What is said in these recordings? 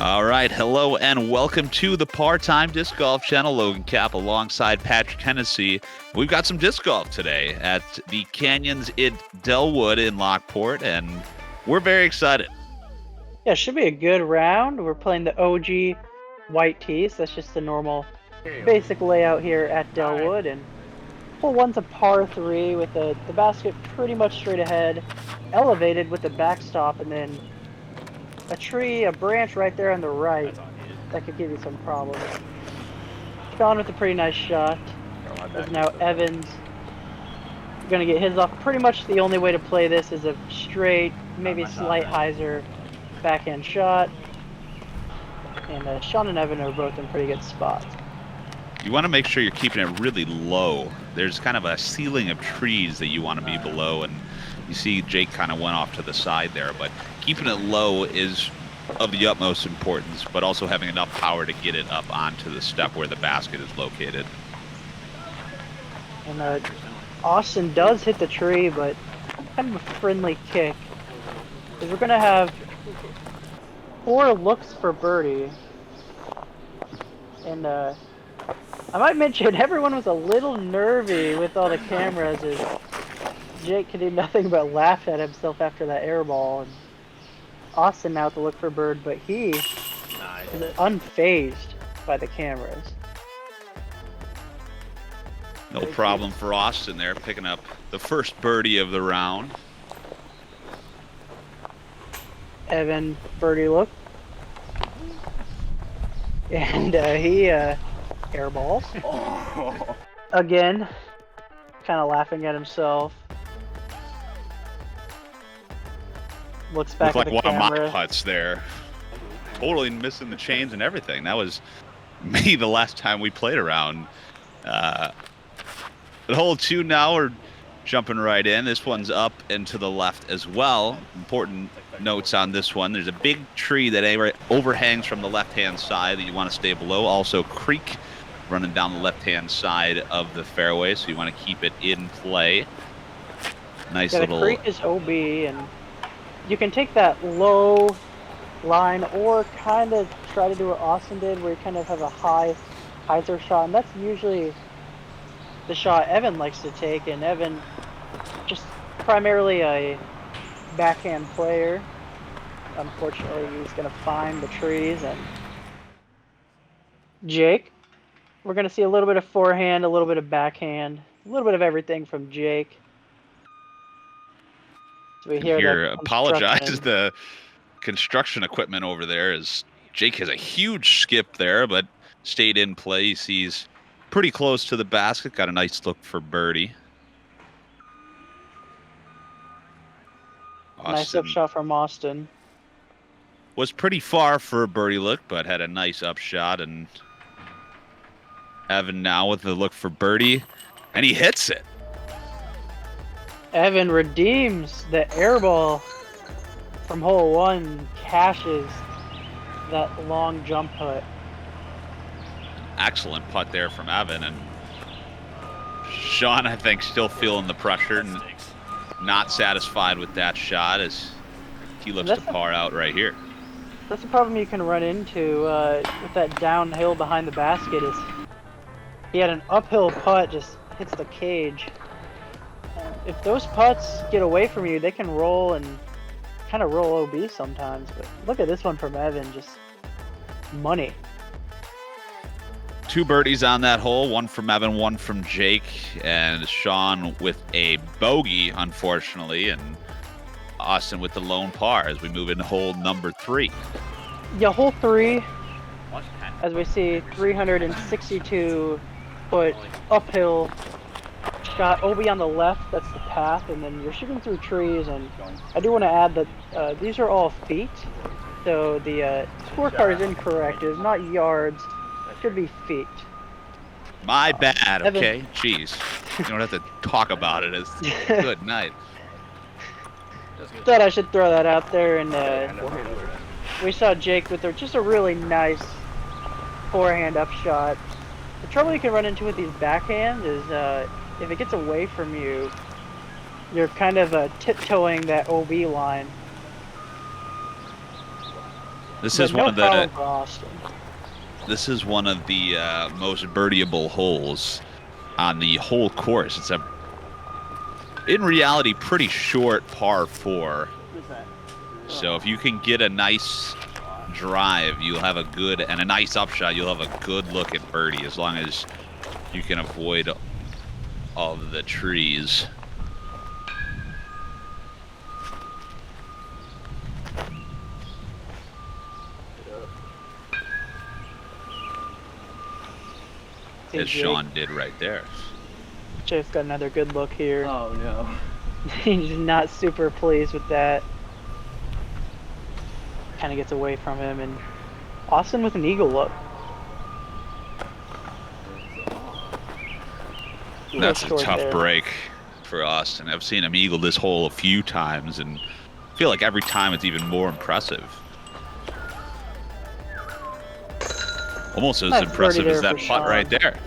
All right, hello and welcome to the Part-Time Disc Golf Channel. Logan Cap alongside Patrick Hennessy. We've got some disc golf today at the Canyons in Dellwood in Lockport, and we're very excited. Yeah, it should be a good round. We're playing the OG white tees. That's just the normal basic layout here at Dellwood. And hole one's a par 3 with the basket pretty much straight ahead, elevated with the backstop, and then a tree, a branch right there on the right that could give you some problems. Sean with a pretty nice shot. As now Evans going to get his off. Pretty much the only way to play this is a straight, maybe slight hyzer backhand shot. And Sean and Evan are both in pretty good spots. You want to make sure you're keeping it really low. There's kind of a ceiling of trees that you want to be below, and you see Jake kind of went off to the side there, but keeping it low is of the utmost importance, but also having enough power to get it up onto the step where the basket is located. And Austin does hit the tree, but kind of a friendly kick. Because we're going to have 4 looks for birdie. And I might mention, everyone was a little nervy with all the cameras as Jake could do nothing but laugh at himself after that air ball. And Austin now to look for bird, but he is unfazed by the cameras. No problem for Austin there, picking up the first birdie of the round. Evan, birdie look. And he airballs. Again, kind of laughing at himself. Looks back Looked at like the one of camera. my putts there. Totally missing the chains and everything. That was maybe the last time we played around. But hole 2 now, we're jumping right in. This one's up and to the left as well. Important notes on this one. There's a big tree that overhangs from the left-hand side that you want to stay below. Also, creek running down the left-hand side of the fairway, so you want to keep it in play. Nice little... The creek is OB, and you can take that low line or kind of try to do what Austin did, where you kind of have a high hyzer shot, and that's usually the shot Evan likes to take. And Evan, just primarily a backhand player. Unfortunately, he's going to find the trees. And Jake, we're going to see a little bit of forehand, a little bit of backhand, a little bit of everything from Jake. So we hear apologize. The construction equipment over there is Jake has a huge skip there, but stayed in play. He sees pretty close to the basket. Got a nice look for birdie. Nice up shot from Austin. Was pretty far for a birdie look, but had a nice up shot. And Evan now with the look for birdie, and he hits it. Evan redeems the air ball from hole 1, cashes that long jump putt. Excellent putt there from Evan, and Sean, I think, still feeling the pressure and not satisfied with that shot as he looks to par out right here. That's the problem you can run into with that downhill behind the basket is he had an uphill putt, just hits the cage. If those putts get away from you, they can roll and kind of roll OB sometimes. But look at this one from Evan, just money. 2 birdies on that hole, one from Evan, one from Jake, and Sean with a bogey, unfortunately, and Austin with the lone par as we move into hole number 3. Yeah, hole 3, as we see, 362-foot uphill shot, OB on the left, that's the path, and then you're shooting through trees. And I do want to add that these are all feet, so the scorecard is incorrect. It's not yards. Should be feet. My bad, okay? Jeez. You don't have to talk about it. It's good night. Thought I should throw that out there. And we saw Jake with just a really nice forehand up shot. The trouble you can run into with these backhands is if it gets away from you, you're kind of tiptoeing that OB line. This But is no one of problem the for Austin. this is one of the most birdieable holes on the whole course. It's a, in reality, pretty short par 4. So if you can get a nice drive, you'll have a good, and a nice upshot, you'll have a good look at birdie, as long as you can avoid all of the trees. As Sean did right there. Jake's got another good look here. Oh no. He's not super pleased with that. Kind of gets away from him, and Austin with an eagle look. That's a tough break for Austin. I've seen him eagle this hole a few times, and I feel like every time it's even more impressive. Almost as impressive as that putt right there.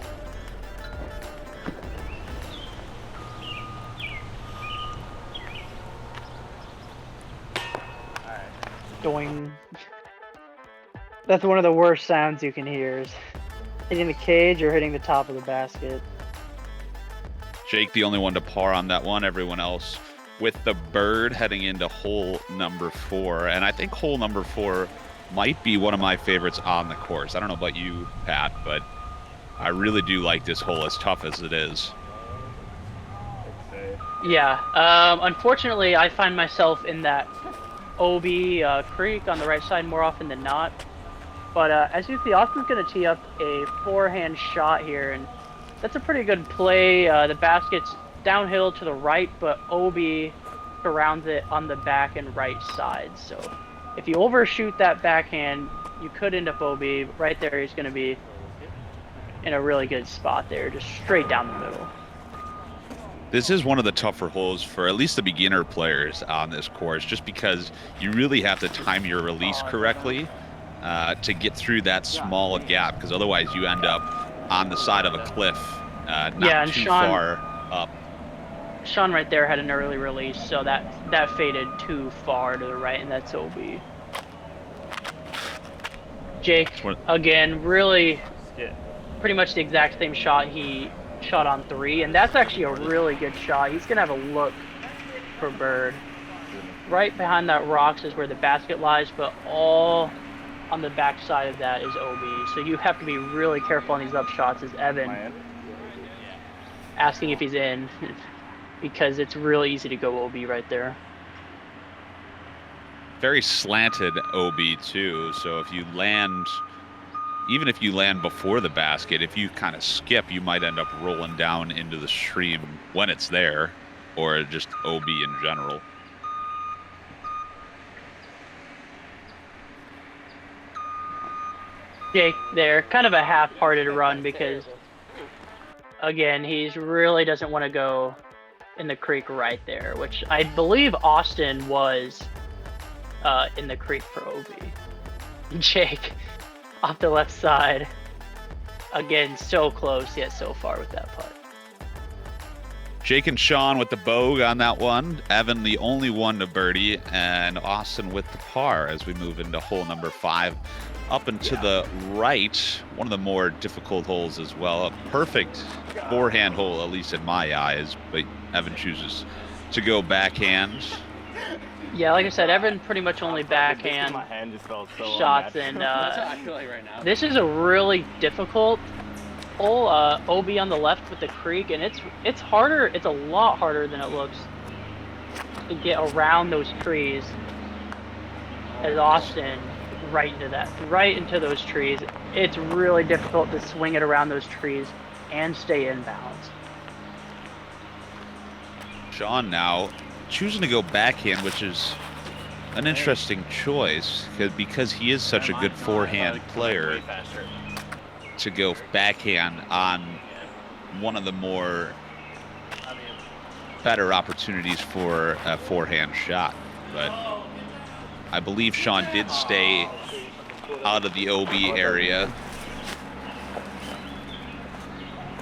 Doing. That's one of the worst sounds you can hear, is hitting the cage or hitting the top of the basket. Jake, the only one to par on that one. Everyone else with the bird heading into hole number 4. And I think hole number 4 might be one of my favorites on the course. I don't know about you, Pat, but I really do like this hole, as tough as it is. Yeah. Unfortunately, I find myself in that OB creek on the right side more often than not. But as you see, Austin's going to tee up a forehand shot here, and that's a pretty good play. The basket's downhill to the right, but OB surrounds it on the back and right side. So if you overshoot that backhand, you could end up OB. Right there, he's going to be in a really good spot there, just straight down the middle. This is one of the tougher holes for at least the beginner players on this course, just because you really have to time your release correctly to get through that small gap, because otherwise you end up on the side of a cliff, not too far up. Sean right there had an early release, so that faded too far to the right, and that's OB. Jake, again, really pretty much the exact same shot he shot on 3, and that's actually a really good shot. He's gonna have a look for bird. Right behind that rocks is where the basket lies, but all on the back side of that is OB. So you have to be really careful on these up shots, as Evan asking if he's in, because it's really easy to go OB right there. Very slanted OB too, so if you land, even if you land before the basket, if you kind of skip, you might end up rolling down into the stream when it's there, or just OB in general. Jake there, kind of a half-hearted run, because again, he's really doesn't want to go in the creek right there, which I believe Austin was in the creek for OB. Jake off the left side, again, so close yet so far with that putt. Jake and Sean with the bogue on that one. Evan the only one to birdie, and Austin with the par as we move into hole number 5. Up and to the right, one of the more difficult holes as well. A perfect forehand hole, at least in my eyes, but Evan chooses to go backhand. Yeah, like I said, Evan pretty much only backhand shots, and this is a really difficult hole. OB on the left with the creek, and it's harder. It's a lot harder than it looks to get around those trees. As Austin right into those trees. It's really difficult to swing it around those trees and stay in bounds. Sean now choosing to go backhand, which is an interesting choice, because he is such a good forehand player, to go backhand on one of the more better opportunities for a forehand shot. But I believe Sean did stay out of the OB area.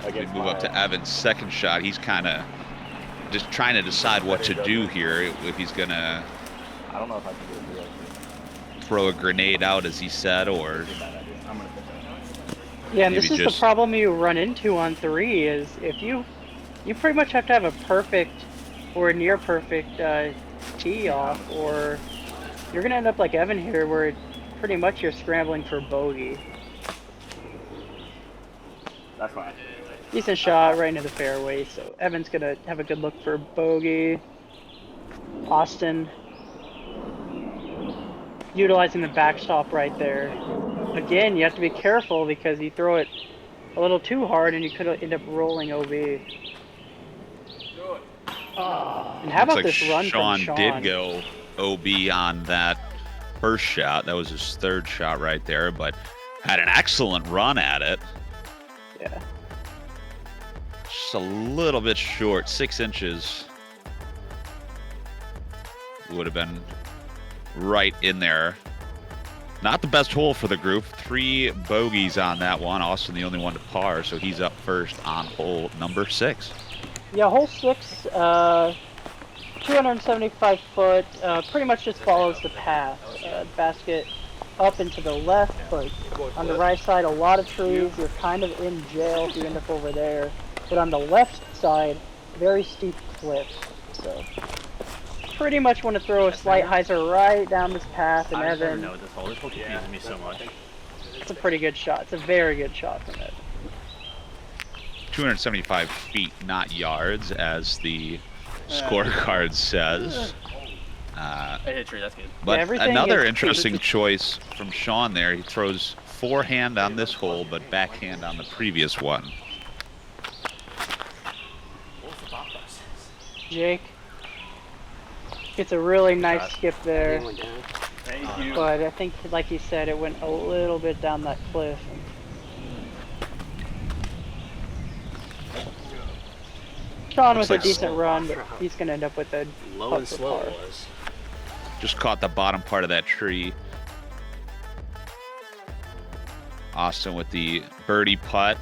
We move up to Evan's second shot. He's kind of just trying to decide what to do here, if he's gonna throw a grenade out, as he said, or Yeah, and maybe this is just the problem you run into on 3 is if you pretty much have to have a perfect or near perfect tee off, or you're gonna end up like Evan here, where pretty much you're scrambling for bogey. That's fine. Decent shot right into the fairway, so Evan's gonna have a good look for bogey. Austin utilizing the backstop right there. Again, you have to be careful because you throw it a little too hard and you could end up rolling OB. And how looks about like this run Sean from Sean? did go OB on that first shot. That was his third shot right there, but had an excellent run at it. Yeah. Just a little bit short, 6 inches. Would have been right in there. Not the best hole for the group. 3 bogeys on that one. Austin the only one to par, so he's up first on hole number 6. Yeah, hole 6, 275 foot, pretty much just follows the path. Basket up and to the left, but on the right side, a lot of trees. You're kind of in jail if you end up over there. But on the left side, very steep cliff. So pretty much want to throw a slight hyzer right down this path, and I never Evan, know this hole. This hole confuses me so much. it's a pretty good shot. It's a very good shot from Evan. 275 feet, not yards, as the scorecard says. I hit a tree, that's good. But everything another is- interesting choice from Sean there. He throws forehand on this hole, but backhand on the previous one. Jake gets a really nice skip there, Thank you. but I think, like he said, it went a little bit down that cliff. Sean with Looks like a decent run, but he's going to end up with a Low putt and for slow par. it was. Just caught the bottom part of that tree. Austin with the birdie putt.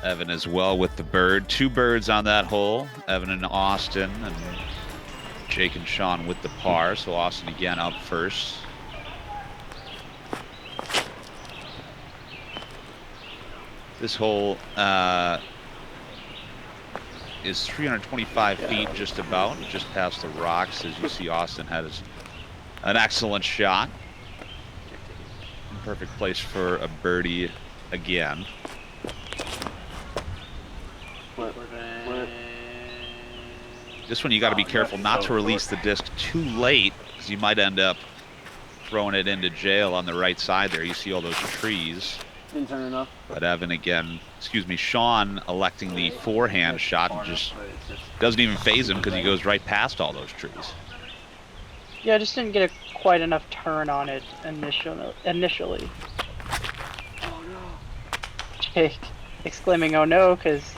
Evan as well with the bird. 2 birds on that hole. Evan and Austin, and Jake and Sean with the par. So Austin again up first. This hole is 325 feet just about, just past the rocks. As you see, Austin has an excellent shot. Perfect place for a birdie again. This one you got to be careful not to release the disc too late, because you might end up throwing it into jail on the right side there. You see all those trees. Didn't turn enough. But Evan again, Sean electing the forehand shot and just doesn't even phase him because he goes right past all those trees. Yeah, I just didn't get quite enough turn on it initially. Jake exclaiming, "Oh no," because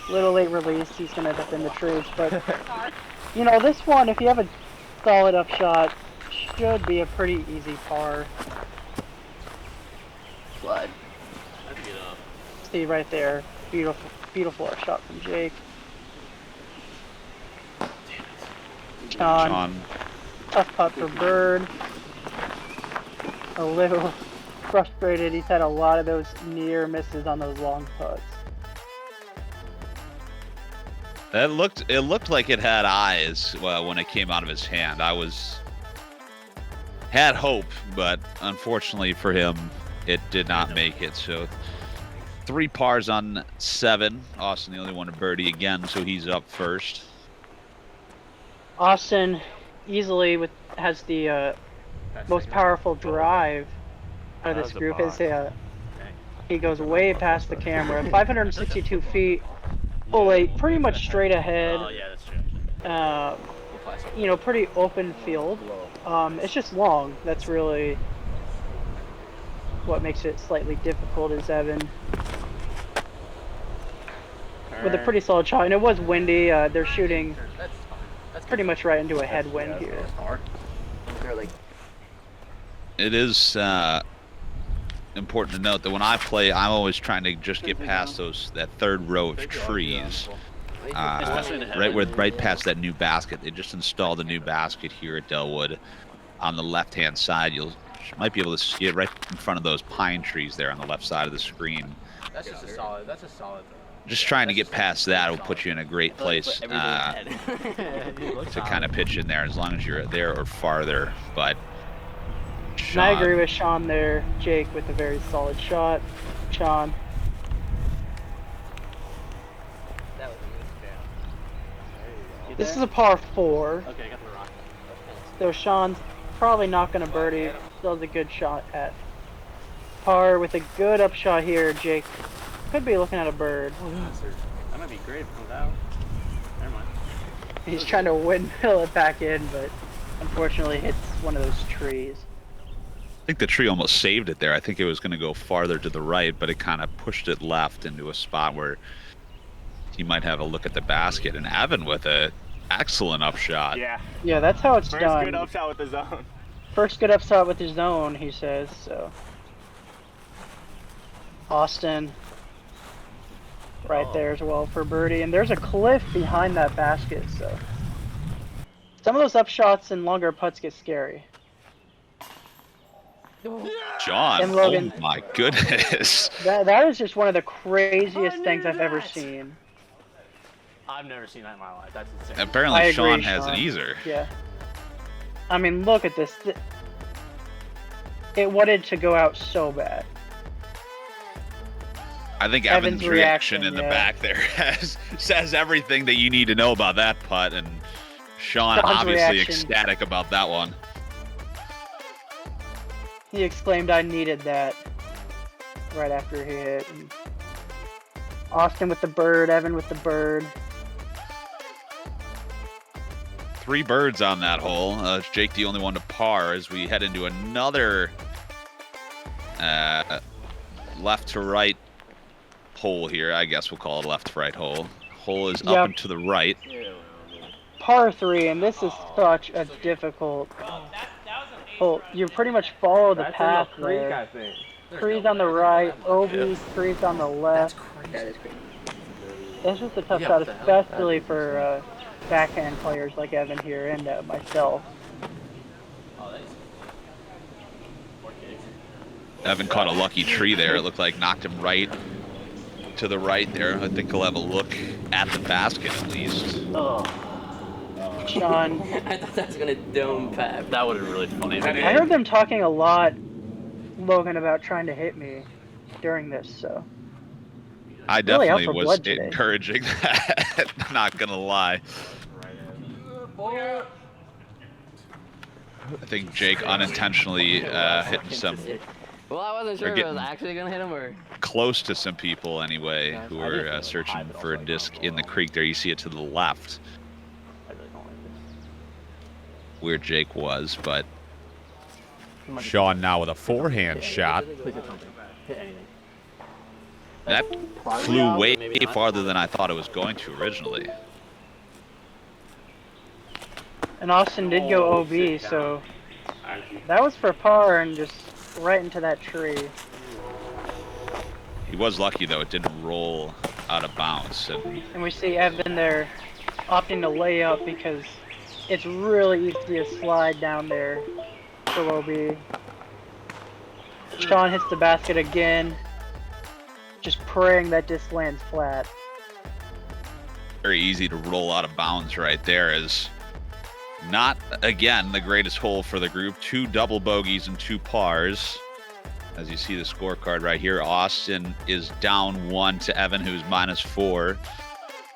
little late release, he's going to end up in the trees. But, you know, this one, if you have a solid up shot, should be a pretty easy par. But, see right there, beautiful, beautiful up shot from Jake. Sean, tough putt for Bird. A little frustrated. He's had a lot of those near misses on those long putts. It looked like it had eyes when it came out of his hand. Had hope, but unfortunately for him, it did not make it. So 3 pars on 7. Austin the only one to birdie again, so he's up first. Austin easily has the most powerful drive out of this group. He goes way past the camera, 562 feet, full 8, pretty much straight ahead. Oh yeah, that's true. You know, pretty open field. It's just long. That's really what makes it slightly difficult. Is Evan with a pretty solid shot, and it was windy. They're shooting pretty much right into a headwind here. It is important to note that when I play, I'm always trying to just get past that third row of trees. Especially in the headwind. right past that new basket. They just installed a new basket here at Dellwood. On the left-hand side, you might be able to see it right in front of those pine trees there on the left side of the screen. That's just a solid. That's a solid. Just trying to get past that will put you in a great place to kind of pitch in there, as long as you're there or farther. But And I agree with Sean there, Jake, with a very solid shot. Sean. This is a par 4. Okay, I got the rock. So Sean's probably not going to birdie. Still has a good shot at par with a good upshot here. Jake could be looking at a bird. That might be great if it comes out. Never mind. He's trying to windmill it back in, but unfortunately hits one of those trees. I think the tree almost saved it there. I think it was going to go farther to the right, but it kind of pushed it left into a spot where he might have a look at the basket. And Evan with a excellent upshot. Yeah, that's how it's First done. good upshot with the zone. First good upshot with his zone, he says. So Austin right there as well for birdie, and there's a cliff behind that basket. So some of those upshots and longer putts get scary. John, And Logan, oh my goodness. that is just one of the craziest things I've ever seen. I've never seen that in my life. That's insane. Apparently I agree, Sean has Sean. an easer. Yeah. I mean, look at this. It wanted to go out so bad. I think Evan's Evan's reaction reaction, in the yeah. back there says everything that you need to know about that putt, and Sean Sean's obviously reaction. ecstatic about that one. He exclaimed, "I needed that," right after he hit. And Austin with the bird, Evan with the bird. 3 birds on that hole. Jake the only one to par as we head into another left to right hole here. I guess we'll call it left to right hole. Hole is Yep. up and to the right. Par 3, and this is such a difficult hole. You pretty much follow the path there. Trees on the right, OB, trees on the left. It's just a tough shot, especially for backhand players like Evan here and myself. Evan caught a lucky tree there. It looked like knocked him right to the right there. I think he'll have a look at the basket at least. Sean, I thought that was gonna dome Pat. That would have been really funny. I heard them talking a lot, Logan, about trying to hit me during this, so. I Really out definitely for was blood today. encouraging that. Not gonna lie. I think Jake unintentionally hitting some Well, I wasn't sure if I was getting- actually gonna hit him or. close to some people anyway who are searching for a disc in the creek there. You see it to the left I really don't like this. where Jake was, but Sean now with a forehand shot. Please hit something. Hit anything. that flew way farther than I thought it was going to originally. And Austin did go OB, so that was for par and just right into that tree. He was lucky though; it didn't roll out of bounds. And And we see Evan there opting to lay up because it's really easy to slide down there for OB. Sean hits the basket again, just praying that disc lands flat. very easy to roll out of bounds right there. Is not again the greatest hole for the group. 2 double bogeys and 2 pars. As you see the scorecard right here, Austin is down 1 to Evan, who's -4.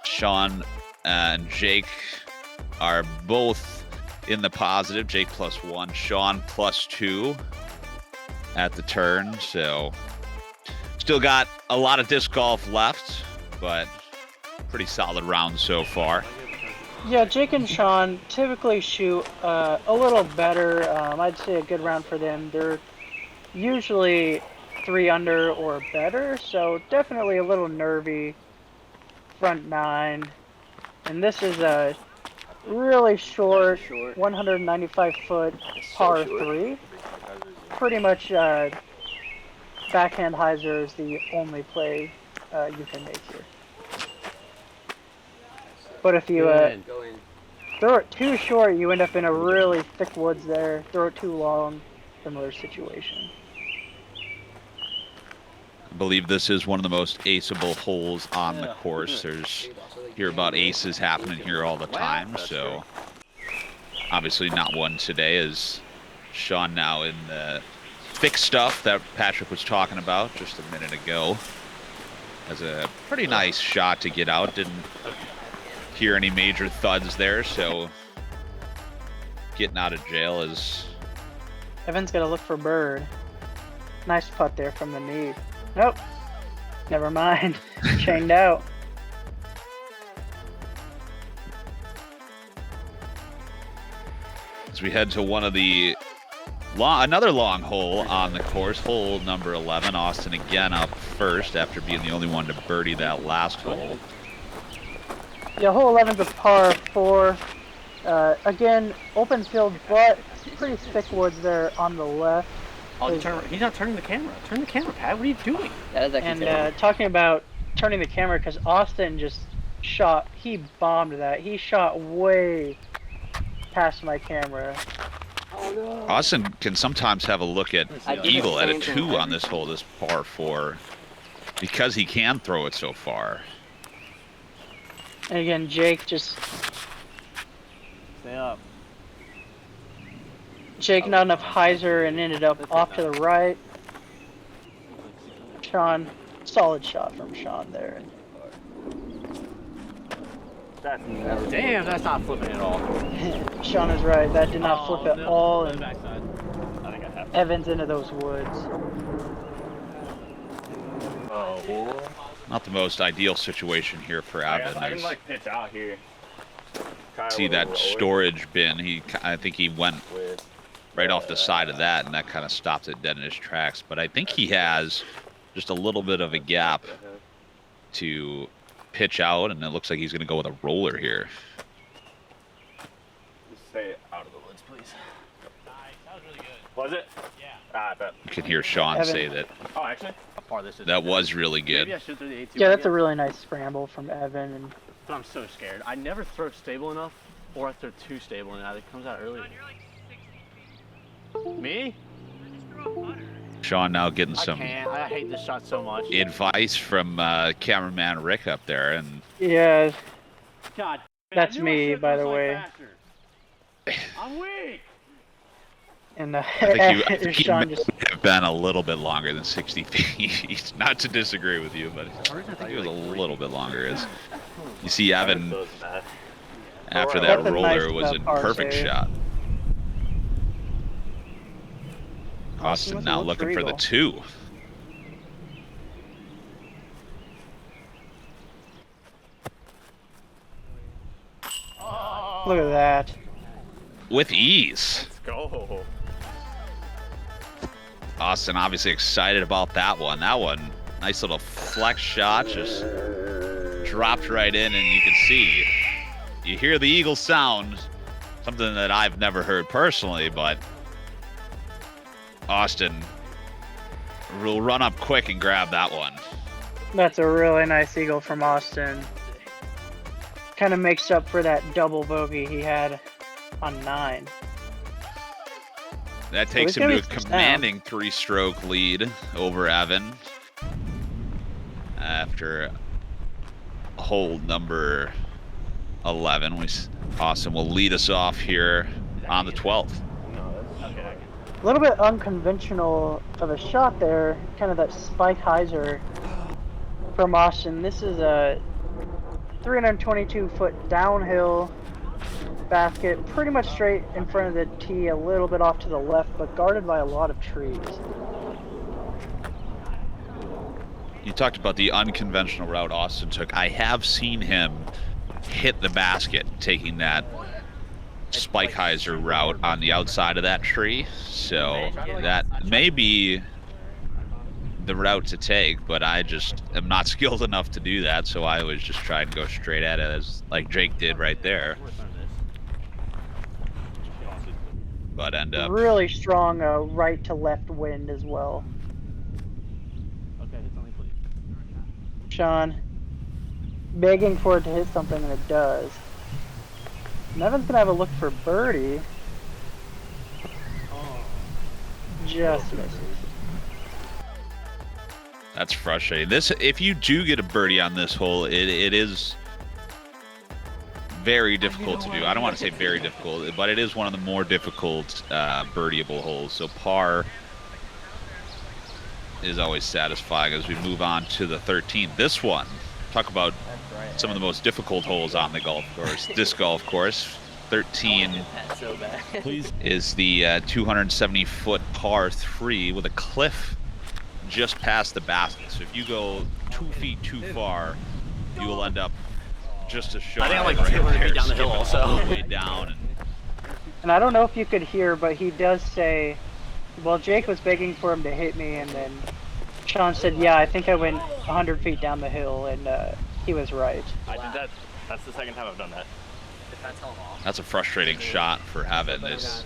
Sean and Jake are both in the positive. Jake +1, Sean +2 at the turn. So still got a lot of disc golf left, but pretty solid round so far. Yeah, Jake and Sean typically shoot a little better. I'd say a good round for them. They're usually 3 under or better, so definitely a little nervy front 9. And this is a really short 195-foot par 3. Pretty much backhand hyzer is the only play you can make here. But if you Good. throw it too short, you end up in a really thick woods there. Throw it too long, similar situation. I believe this is one of the most aceable holes on the course. Hear about aces happening here all the time, so obviously not one today, as Sean now in the thick stuff that Patrick was talking about just a minute ago. Has a pretty nice shot to get out. Didn't hear any major thuds there, so getting out of jail is... Evan's got to look for bird. Nice putt there from the knee. Nope. Never mind. Chained out. As we head to one of the another long hole on the course, hole number 11. Austin again up first after being the only one to birdie that last hole. Yeah, hole 11's a par 4. Again, open field, but pretty thick woods there on the left. Oh, he's not turning the camera. Turn the camera, Pat. What are you doing? That is actually And talking about turning the camera, because Austin just shot, he bombed that. He shot way past my camera. Oh, no. Austin can sometimes have a look at I did eagle the at a same thing 2 on every this hole, this par 4, because he can throw it so far. And again, Jake just... Stay up. Jake not enough hyzer and ended up off to the right. Sean, solid shot from Sean there. Damn, that's not flipping at all. Sean is right, that did not flip at all, and Backside. I think I have. Evans into those woods. Oh. Not the most ideal situation here for Evan. I can like pitch out here. See that storage bin, I think he went right off the side of that, and that kind of stopped it dead in his tracks. But I think he has just a little bit of a gap to pitch out, and it looks like he's going to go with a roller here. Stay out of the woods, please. Nice, that was really good. Was it? Yeah. I bet. You can hear Sean Evan. say that Oh, actually? How far this is? that was really Maybe I good. should throw the 18 Yeah, that's a again. really nice scramble from Evan. And But I'm so scared. I never throw stable enough, or I throw too stable and it comes out early. Me? Sean now getting I some can't. I hate this shot so much. advice from cameraman Rick up there, and yeah, God. That's me, by the way. I'm weak. and I think he Sean may just have been a little bit longer than 60 feet. Not to disagree with you, but I think it was a little bit longer. As you see, Evan after that That's a roller nice, was a par perfect save. shot. Austin Austin with a now little looking for the triangle. 2. look at that. With ease. Let's go. Austin obviously excited about that one. That one, nice little flex shot, just dropped right in, and you can see, you hear the eagle sound, something that I've never heard personally, but Austin will run up quick and grab that one. That's a really nice eagle from Austin. Kind of makes up for that double bogey he had on 9. That takes he's him gonna to a be touched commanding 3-stroke lead over Evan after hole number 11. Austin will lead us off here on the 12th. Okay. A little bit unconventional of a shot there, kind of that spike hyzer from Austin. This is a 322-foot downhill basket, pretty much straight in front of the tee, a little bit off to the left, but guarded by a lot of trees. You talked about the unconventional route Austin took. I have seen him hit the basket taking that spike hyzer route on the outside of that tree, so that may be the route to take, but I just am not skilled enough to do that, so I was just trying to go straight at it, as like Jake did right there, but end up Really strong right to left wind as well. Okay, hit something, please. Sean, begging for it to hit something, and it does. Nevin's gonna have a look for birdie. Just misses. That's frustrating. This, if you do get a birdie on this hole, it is very difficult to do. I don't want to say very difficult, but it is one of the more difficult birdieable holes. So par is always satisfying as we move on to the 13th. This one, talk about some of the most difficult holes on the golf course. This golf course, 13 is the 270-foot par 3 with a cliff just past the basket. So if you go 2 feet too far, you will end up just a shot. I think I'm like 200 feet down the hill also. Way down. And I don't know if you could hear, but he does say, well, Jake was begging for him to hit me, and then Sean said, yeah, I think I went 100 feet down the hill, and he was right. I did that. That's the second time I've done that. That's a frustrating shot for Heaven. It's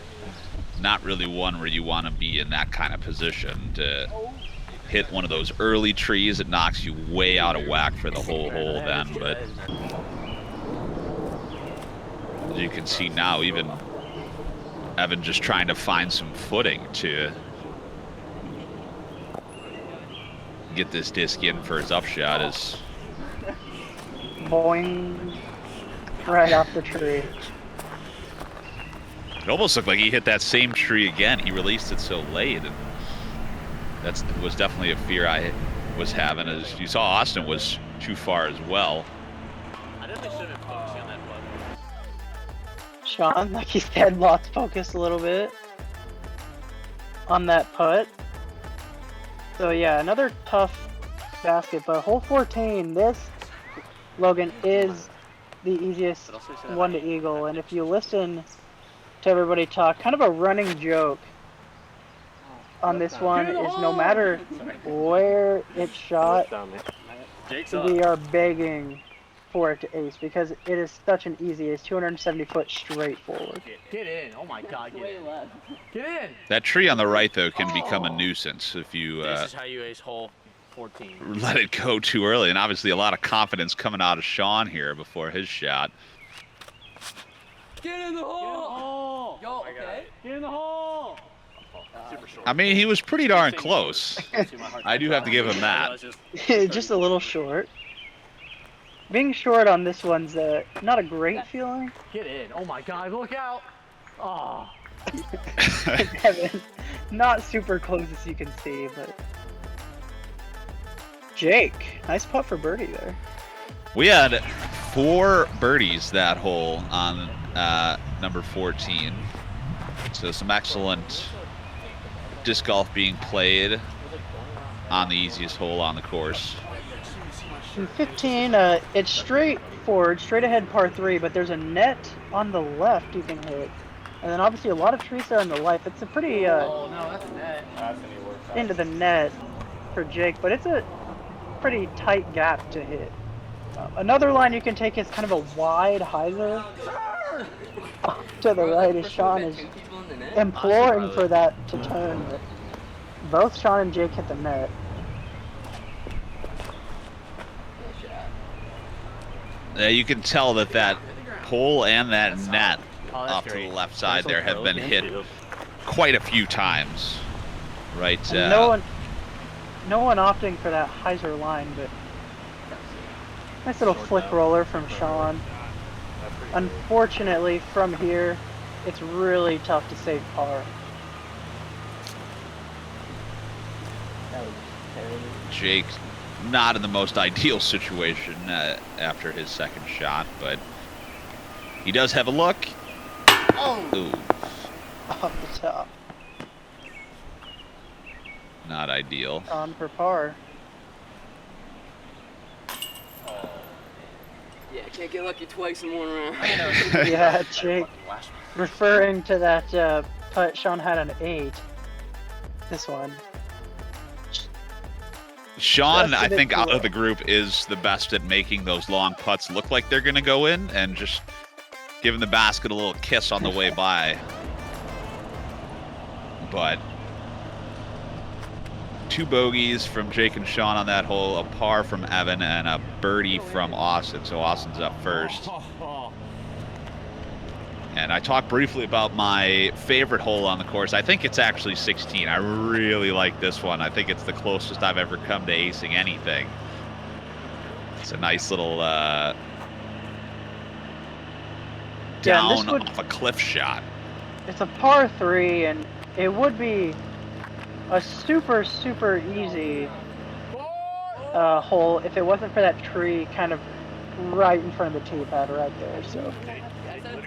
not really one where you want to be in that kind of position to hit one of those early trees. It knocks you way out of whack for the whole hole then. But as you can see now, even Evan just trying to find some footing to get this disc in for his upshot is Boing. Right off the tree. It almost looked like he hit that same tree again. He released it so late, and that was definitely a fear I was having. As you saw, Austin was too far as well. I definitely should have been focusing on that putt. Sean, like he said, lost focus a little bit on that putt. So yeah, another tough basket, but hole 14, this, Logan, is the easiest one to eagle. And if you listen to everybody talk, kind of a running joke on this one is no matter where it's shot, we are begging for it to ace because it is such an easy ace, 270 foot straight forward. Get in. Oh my God, get in. Get in. That tree on the right, though, can become a nuisance if you This is how you ace hole 14. let it go too early. And obviously a lot of confidence coming out of Sean here before his shot. Get in the hole! Yo, okay. Get in the hole. Super short. I mean, he was pretty darn close. I do have to give him that. Just a little short. Being short on this one's not a great feeling. Get in. Oh my God, look out. Oh. Kevin, not super close as you can see, but Jake, nice putt for birdie there. We had 4 birdies that hole on number 14. So some excellent disc golf being played on the easiest hole on the course. In 15, it's straightforward, straight ahead par 3, but there's a net on the left you can hit. And then obviously a lot of trees there on the left. It's a pretty Oh no, that's a net. into the net for Jake, but it's a pretty tight gap to hit. Another line you can take is kind of a wide hyzer. To the right as Sean is imploring for that to turn, but both Sean and Jake hit the net. You can tell that that pole and that net Oh, that's off to great. the left side there have been hit Into. quite a few times. Right? And no one opting for that hyzer line, but nice little flick roller from Sean. Unfortunately, from here, it's really tough to save par. Jake not in the most ideal situation after his second shot, but he does have a look. Oh! Ooh, Off the top. not ideal. On for par. Yeah, can't get lucky twice in one round. Yeah, Jake. Referring to that putt Sean had an 8. This one. Sean, Just a I bit think too out low. of the group is the best at making those long putts look like they're going to go in and just giving the basket a little kiss on the way by. But 2 bogeys from Jake and Sean on that hole, a par from Evan, and a birdie from Austin. So Austin's up first. And I talked briefly about my favorite hole on the course. I think it's actually 16. I really like this one. I think it's the closest I've ever come to acing anything. It's a nice little down off a cliff shot. It's a par 3, and it would be a super, super easy hole if it wasn't for that tree kind of right in front of the tee pad right there. So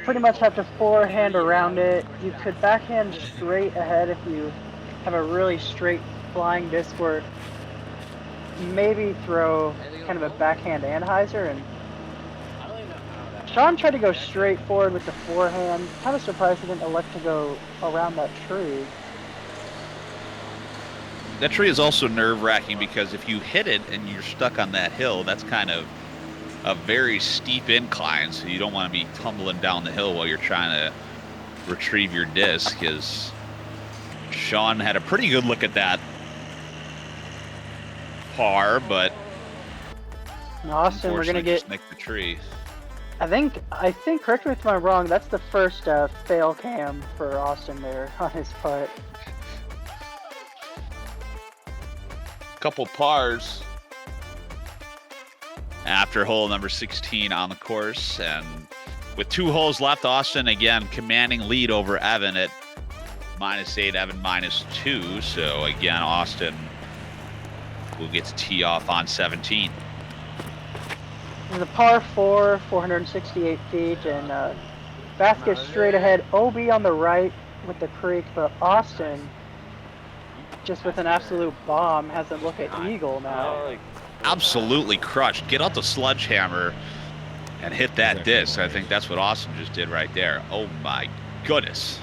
pretty much have to forehand around it. You could backhand straight ahead if you have a really straight flying disc, where maybe throw kind of a backhand anhyzer. And Sean tried to go straight forward with the forehand. Kind of surprised he didn't elect to go around that tree. That tree is also nerve-wracking because if you hit it and you're stuck on that hill, that's kind of a very steep incline, so you don't want to be tumbling down the hill while you're trying to retrieve your disc. Because Sean had a pretty good look at that par, but Austin, we're gonna get nick the tree. I think, correct me if I'm wrong, that's the first fail cam for Austin there on his putt. Couple pars after hole number 16 on the course, and with 2 holes left, Austin again commanding lead over Evan at -8, Evan -2. So again, Austin will get to tee off on 17. It's a par 4, 468 feet, and basket straight ahead, OB on the right with the creek, but Austin, just with an absolute bomb, has a look at eagle now. Absolutely crushed. Get out the sledgehammer and hit that disc. I think that's what Austin just did right there. Oh my goodness.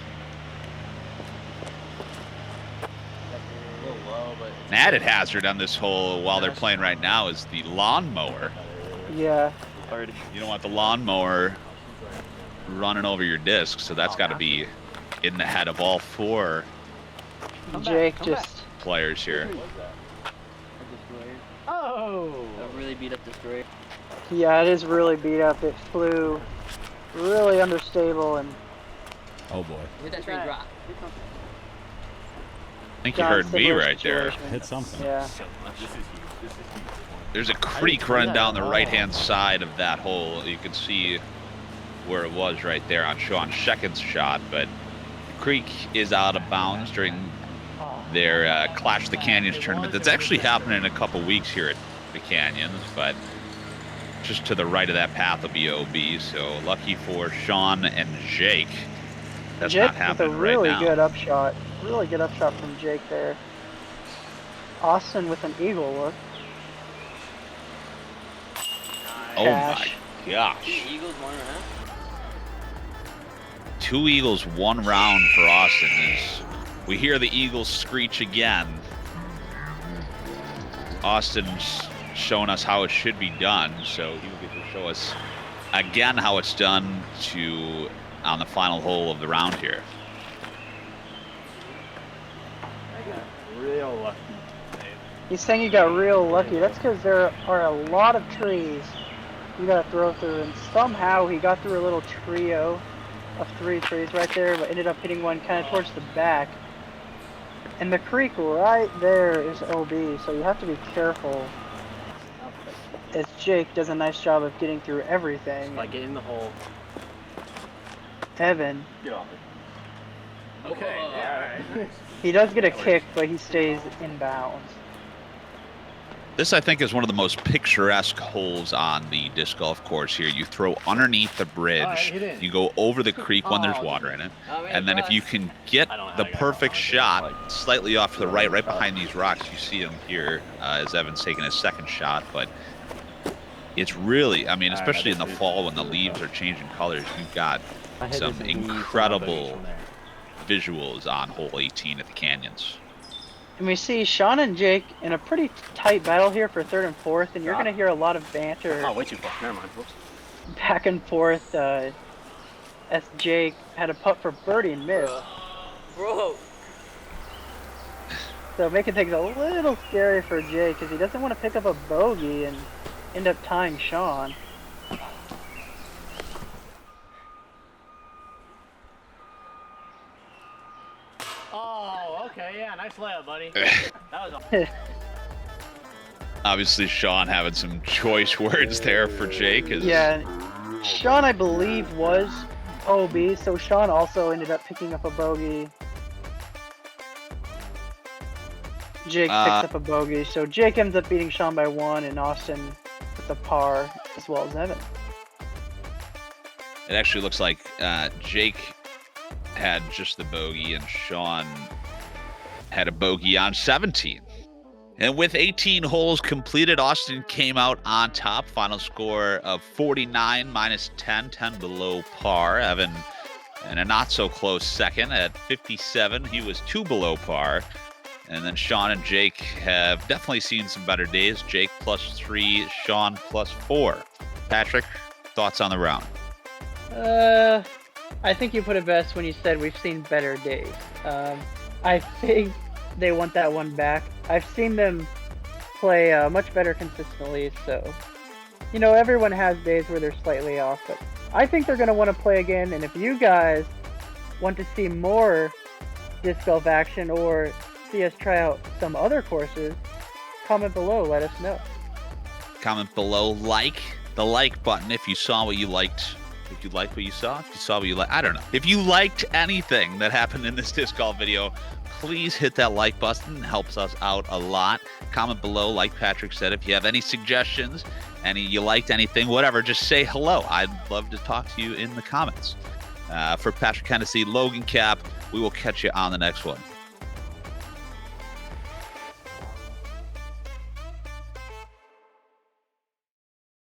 An added hazard on this hole while they're playing right now is the lawnmower. Yeah. You don't want the lawnmower running over your disc, so that's got to be in the head of all 4 Jake just players here. Oh! That really beat up this grade. Yeah, it is really beat up. It flew really understable, and Oh boy. Hit that train drop. I think you heard me right there. Hit something. Yeah. There's a creek running down the right-hand side of that hole. You can see where it was right there on Sean Shecken's shot, but the creek is out of bounds during their Clash of the Canyons tournament. That's actually happening in a couple weeks here at the Canyons, but just to the right of that path will be OB. So lucky for Sean and Jake, that's Jake not happening with a really right now. good upshot. Really good upshot from Jake there. Austin with an eagle look. Oh Cash. my gosh. Eagles 1 round. 2 eagles, 1 round for Austin. We hear the Eagles screech again. Austin's showing us how it should be done, so he will get to show us again how it's done on the final hole of the round here. Real lucky. He's saying he got real lucky. That's because there are a lot of trees you gotta throw through, and somehow he got through a little trio of 3 trees right there, but ended up hitting one kind of towards the back. And the creek right there is OB, so you have to be careful. As Jake does a nice job of getting through everything. Like, get in the hole. Evan, Get off it. Okay, alright. he does get a kick, but he stays in bounds. This, I think, is one of the most picturesque holes on the disc golf course here. You throw underneath the bridge, you go over the creek when there's water in it, and then if you can get the perfect shot slightly off to the right behind these rocks, you see him here as Evan's taking his second shot, but it's really, I mean, especially in the fall when the leaves are changing colors, you've got some incredible visuals on hole 18 at the Canyons. And we see Sean and Jake in a pretty tight battle here for 3rd and 4th, and you're going to hear a lot of banter Oh, way too far. Never mind, folks. back and forth as Jake had a putt for birdie and missed. Bro. So making things a little scary for Jake because he doesn't want to pick up a bogey and end up tying Sean. Oh, okay, yeah, nice layup, buddy. That was Obviously, Sean having some choice words there for Jake. Yeah, Sean, I believe, was OB, so Sean also ended up picking up a bogey. Jake picks up a bogey, so Jake ends up beating Sean by 1, and Austin with a par, as well as Evan. It actually looks like Jake had just the bogey, and Sean had a bogey on 17. And with 18 holes completed, Austin came out on top. Final score of 49 minus 10, 10 below par. Evan in a not-so-close second at 57. He was 2 below par. And then Sean and Jake have definitely seen some better days. Jake +3, Sean +4. Patrick, thoughts on the round? I think you put it best when you said we've seen better days. I think they want that one back. I've seen them play much better consistently, so you know, everyone has days where they're slightly off, but I think they're going to want to play again. And if you guys want to see more disc golf action or see us try out some other courses, comment below, let us know. Comment below, like the like button if you saw what you liked. If you liked what you saw, if you saw what you like, I don't know. If you liked anything that happened in this disc golf video, please hit that like button. It helps us out a lot. Comment below, like Patrick said. If you have any suggestions, you liked anything, whatever, just say hello. I'd love to talk to you in the comments. For Patrick Hennessy, Logan Cap, we will catch you on the next one.